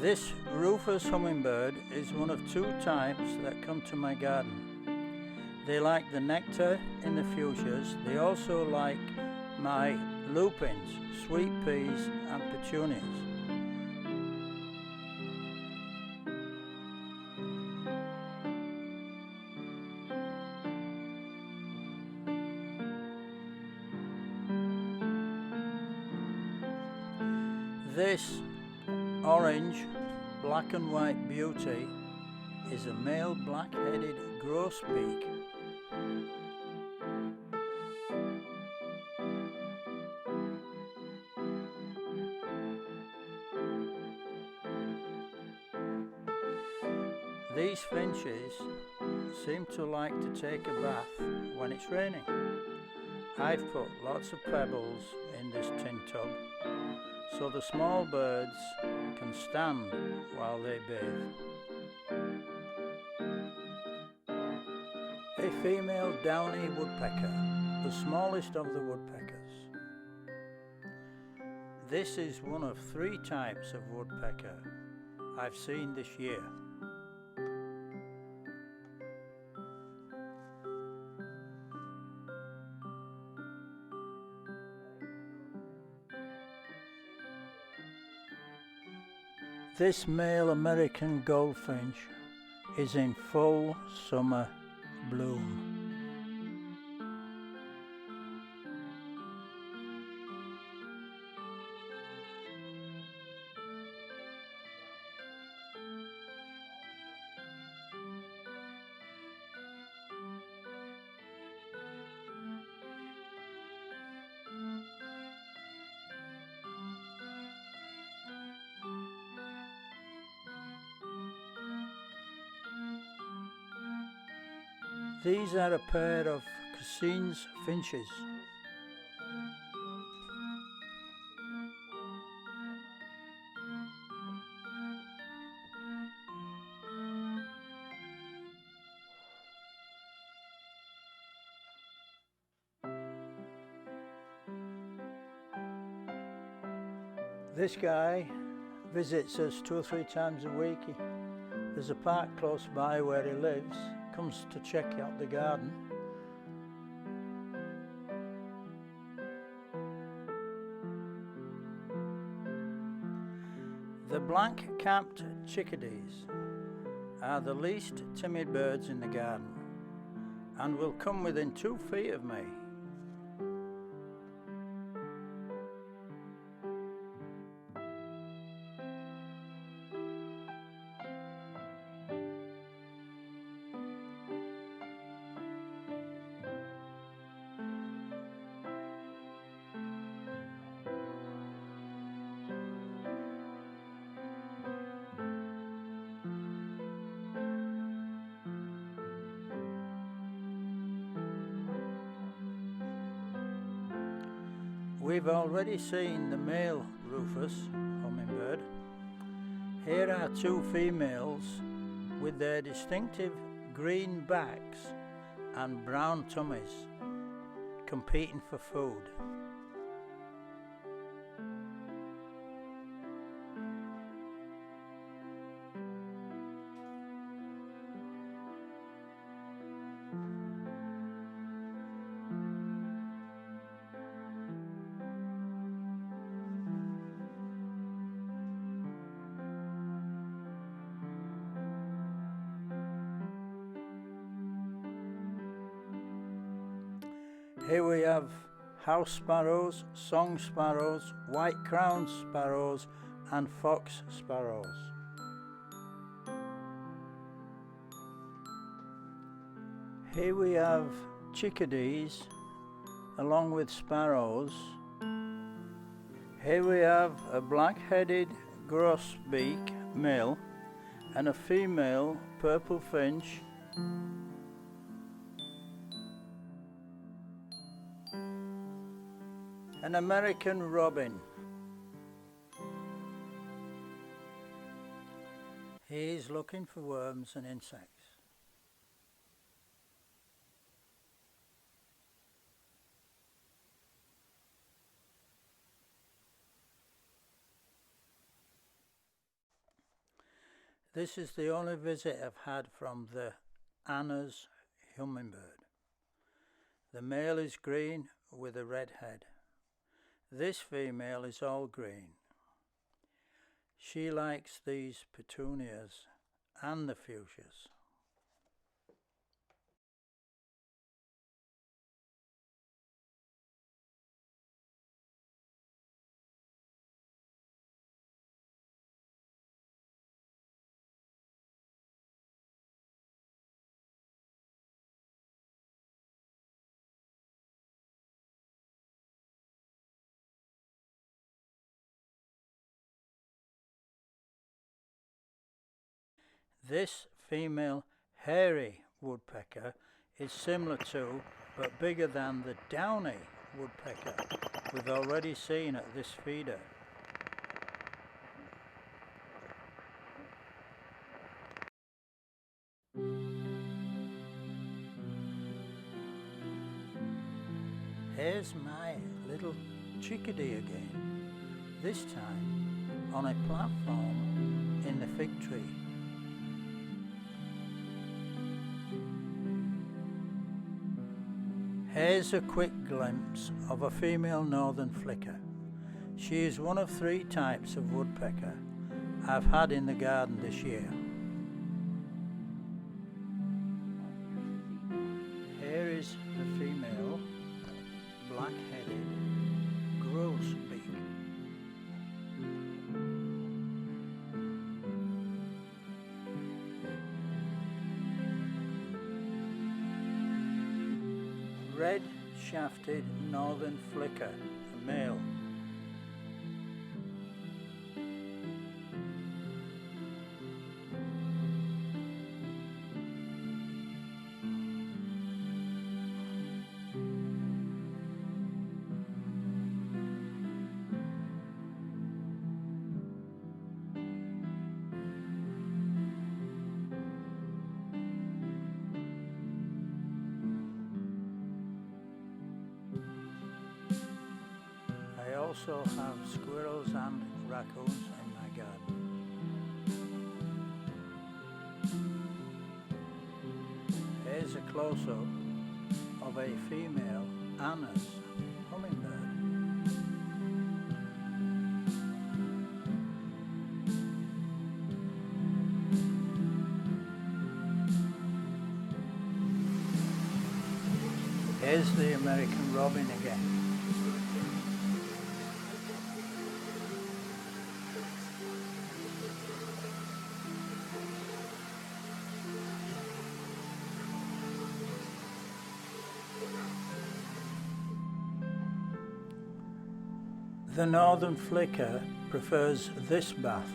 This rufous hummingbird is one of two types that come to my garden. They like the nectar in the fuchsias. They also like my lupins, sweet peas and petunias. This orange, black and white beauty is a male black-headed grosbeak. These finches seem to like to take a bath when it's raining. I've put lots of pebbles in this tin tub so the small birds can stand while they bathe. A female downy woodpecker, the smallest of the woodpeckers. This is one of three types of woodpecker I've seen this year. This male American goldfinch is in full summer bloom. These are a pair of Cassines finches. This guy visits us 2 or 3 times a week. There's a park close by where he lives. Comes to check out the garden. The black-capped chickadees are the least timid birds in the garden and will come within 2 feet of me. We've already seen the male rufous hummingbird. Here are 2 females with their distinctive green backs and brown tummies competing for food. Here we have house sparrows, song sparrows, white-crowned sparrows and fox sparrows. Here we have chickadees along with sparrows. Here we have a black-headed grosbeak male and a female purple finch. An American robin. He's looking for worms and insects. This is the only visit I've had from the Anna's hummingbird. The male is green with a red head. This female is all green. She likes these petunias and the fuchsias. This female hairy woodpecker is similar to, but bigger than, the downy woodpecker we've already seen at this feeder. Here's my little chickadee again, this time on a platform in the fig tree. Here's a quick glimpse of a female northern flicker. She is one of 3 types of woodpecker I've had in the garden this year. Here is the female black-headed grosbeak. Red-shafted northern flicker, a male. I also have squirrels and raccoons in my garden. Here's a close-up of a female Anna's hummingbird. Here's the American robin again. The northern flicker prefers this bath.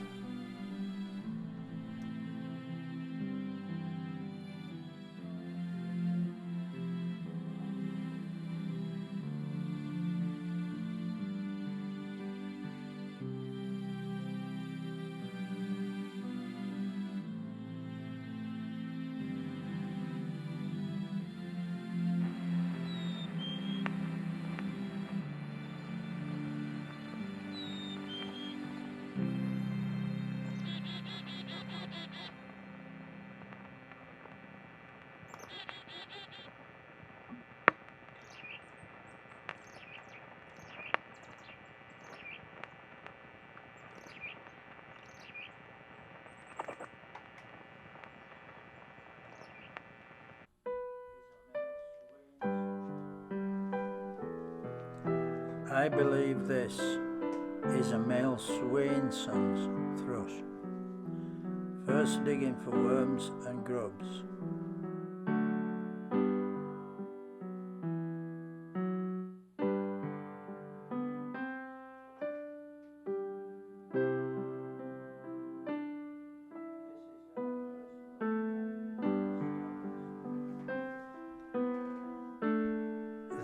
I believe this is a male Swainson's thrush, first digging for worms and grubs.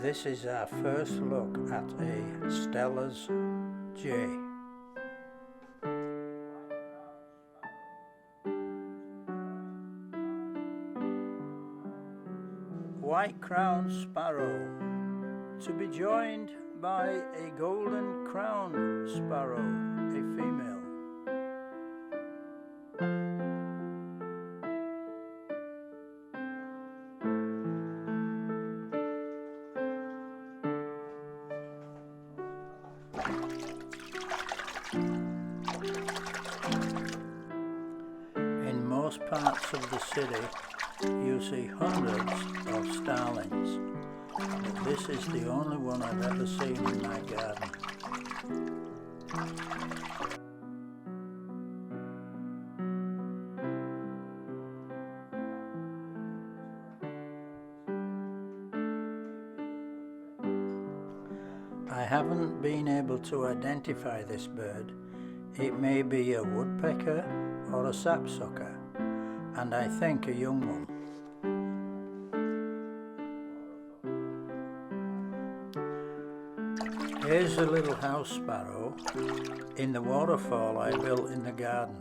This is our first look at a Stella's jay. White-crowned sparrow, to be joined by a golden-crowned sparrow, a female. parts of the city you see hundreds of starlings, but this is the only one I've ever seen in my garden. I haven't been able to identify this bird. It may be a woodpecker or a sapsucker, and I think a young one. Here's a little house sparrow in the waterfall I built in the garden.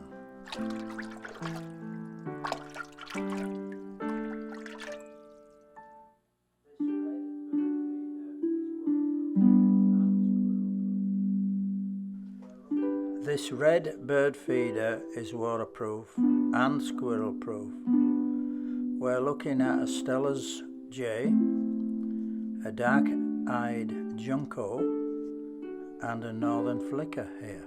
This red bird feeder is waterproof and squirrel proof. We're looking at a Steller's jay, a dark-eyed junco, and a northern flicker here.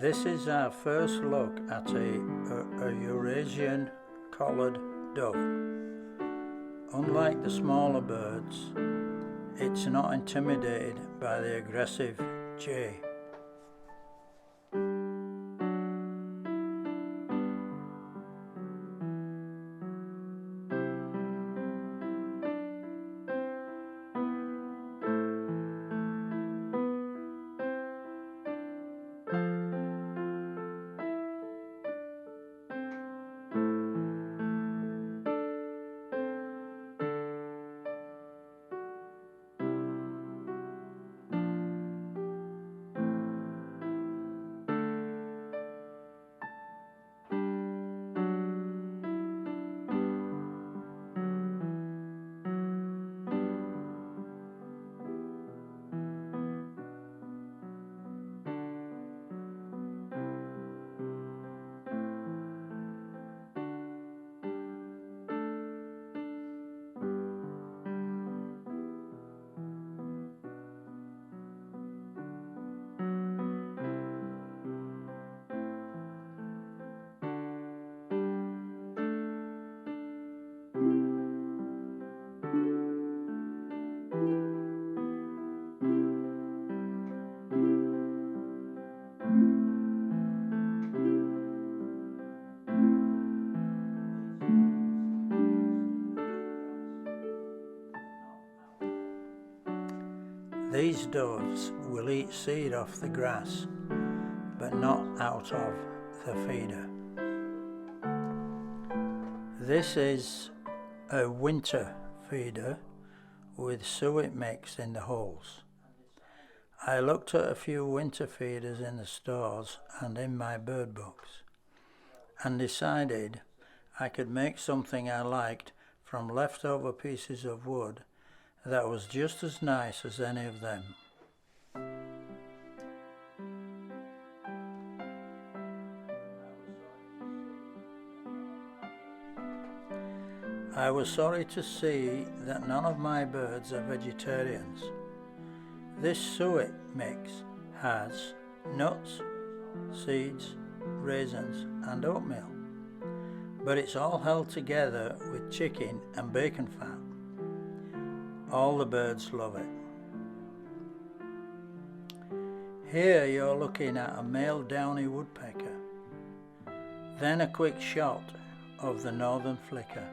This is our first look at a Eurasian collared dove. Unlike the smaller birds, it's not intimidated by the aggressive jay. These doves will eat seed off the grass, but not out of the feeder. This is a winter feeder with suet mix in the holes. I looked at a few winter feeders in the stores and in my bird books, and decided I could make something I liked from leftover pieces of wood that was just as nice as any of them. I was sorry to see that none of my birds are vegetarians. This suet mix has nuts, seeds, raisins and oatmeal, but it's all held together with chicken and bacon fat. All the birds love it. Here you're looking at a male downy woodpecker, then a quick shot of the northern flicker.